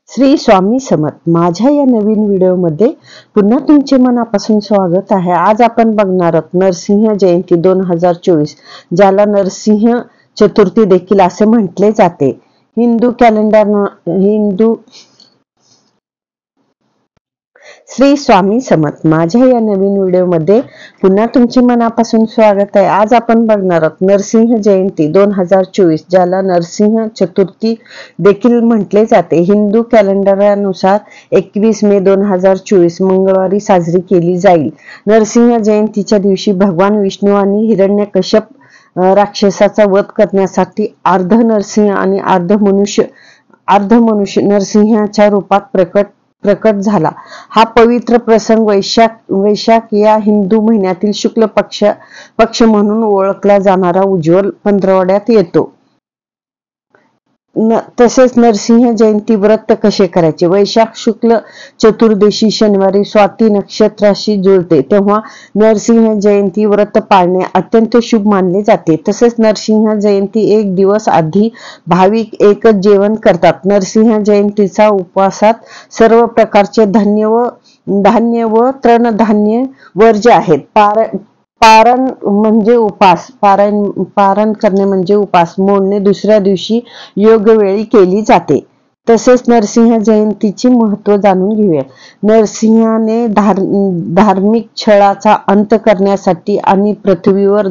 श्री स्वामी समर्थ। माझ्या या नवीन व्हिडिओमध्ये पुन्हा तुमचे मनापासून स्वागत आहे। आज आपण बघणार आहोत नरसिंह जयंती 2024, ज्याला नरसिंह चतुर्थी देखील असे म्हटले जाते। श्री स्वामी समर्थ। माझ्या या नवीन व्हिडिओमध्ये पुन्हा तुमचे मनापासून स्वागत आहे। आज आपण बघणार आहोत नरसिंह जयंती 2024, ज्याला नरसिंह चतुर्थी देखील म्हटले जाते। हिंदू कॅलेंडरनुसार 21 मे 2024 मंगळवारी साजरी केली जाईल। नरसिंह जयंतीच्या दिवशी भगवान विष्णू आणि हिरण्यकश्यप राक्षसाचा वध करण्यासाठी अर्ध नरसिंह आणि अर्ध मनुष्य नरसिंहाच्या रूपात प्रकट झाला। हा पवित्र प्रसंग वैशाख या हिंदू महिन्यातील शुक्ल पक्ष म्हणून ओळखला जाणारा उज्ज्वल पंधरवड्यात येतो। तसेच नरसिंह जयंती व्रत कसे करायचे? वैशाख शुक्ल चतुर्दशी शनिवारी स्वाती नक्षत्राशी जुळते, तेव्हा नरसिंह जयंती व्रत पाळणे अत्यंत शुभ मानले जाते। तसेच नरसिंह जयंती एक दिवस आधी भाविक एकच जेवण करतात। नरसिंह जयंतीचा उपवासात सर्व प्रकारचे धान्य व तृणधान्य वर्ज्य आहेत। पारण म्हणजे उपास, पारण करणे म्हणजे उपास मोडणे दुसऱ्या दिवशी योग्य वेळी केली जाते। तसेच नरसिंह जयंतीचे महत्त्व जाणून घेऊया। नरसिंहाने धार्मिक छळाचा अंत करण्यासाठी आणि पृथ्वीवर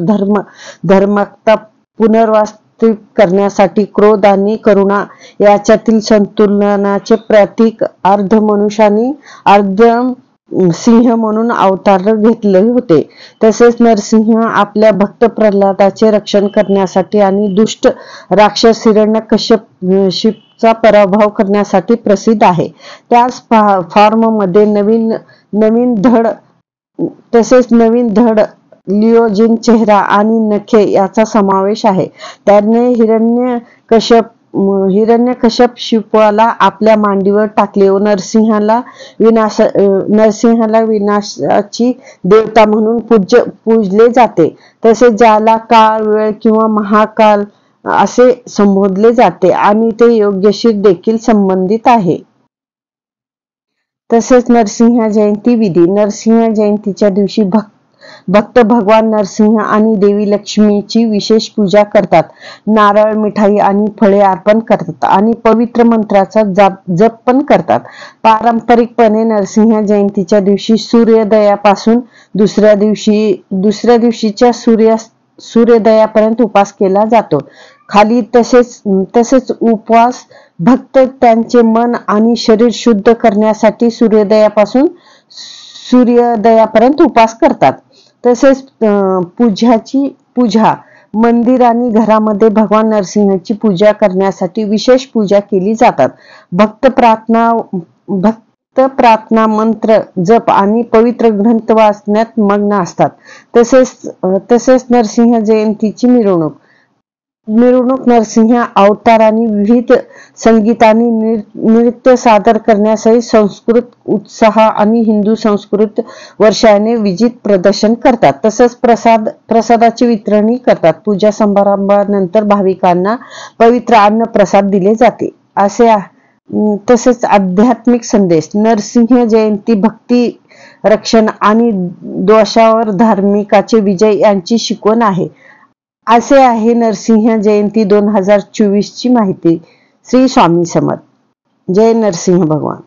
धर्मकता पुनर्स्थापित करण्यासाठी क्रोध आणि करुणा याच्यातील संतुलनाचे प्रतीक अर्ध मनुष्य आणि अर्ध सिंह म्हणून अवतार घेतले होते। तसेच नरसिंह आपल्या भक्त प्रल्हादाचे रक्षण करण्यासाठी आणि दुष्ट राक्षस हिरण्यकश्यपचा पराभव करण्यासाठी प्रसिद्ध आहे। त्याच फॉर्ममध्ये नवीन धड लिओजिन चेहरा आणि नखे याचा समावेश आहे। त्याने हिरण्यकश्यप शिपाला आपल्या मांडीवर टाकले व नरसिंहाला विनाशाची देवता म्हणून पूजले जाते। तसेच ज्याला काळ, वेळ किंवा महाकाल असे संबोधले जाते आणि ते योग्यशी देखील संबंधित आहे। तसेच नरसिंह जयंती विधी। नरसिंह जयंतीच्या दिवशी भक्त भगवान नरसिंह आणि देवी लक्ष्मीची विशेष पूजा करतात। नारळ, मिठाई आणि फळे अर्पण करतात आणि पवित्र मंत्राचा जप पण करतात। पारंपरिकपणे नरसिंह जयंतीच्या दिवशी सूर्योदयापासून दुसऱ्या दिवशीच्या सूर्योदयापर्यंत उपवास केला जातो। खाली तसेच उपवास भक्त त्यांचे मन आणि शरीर शुद्ध करण्यासाठी सूर्योदयापासून सूर्योदयापर्यंत उपवास करतात। तसेच पूजा मंदिर आणि घरामध्ये भगवान नरसिंहाची पूजा करण्यासाठी विशेष पूजा केली जातात। भक्त प्रार्थना, मंत्र जप आणि पवित्र ग्रंथ वाचण्यात मग्न असतात। तसेच नरसिंह जयंतीची मिरवणूक नरसिंह अवतार आणि विविध संगीत आणि नृत्य सादर करण्यासही संस्कृत उत्साह आणि हिंदू संस्कृत वर्षाने विजित प्रदर्शन करतात। तसेच प्रसादाची वितरणही करतात। पूजा समारंभानंतर भाविकांना पवित्र अन्न प्रसाद दिले जाते। तसेच आध्यात्मिक संदेश। नरसिंह जयंती भक्ती, रक्षण आणि दोषावर धार्मिकाचे विजय यांची शिकवण आहे। असे आहे नरसिंह जयंती 2024 ची माहिती। श्री स्वामी समर्थ। जय नरसिंह भगवान।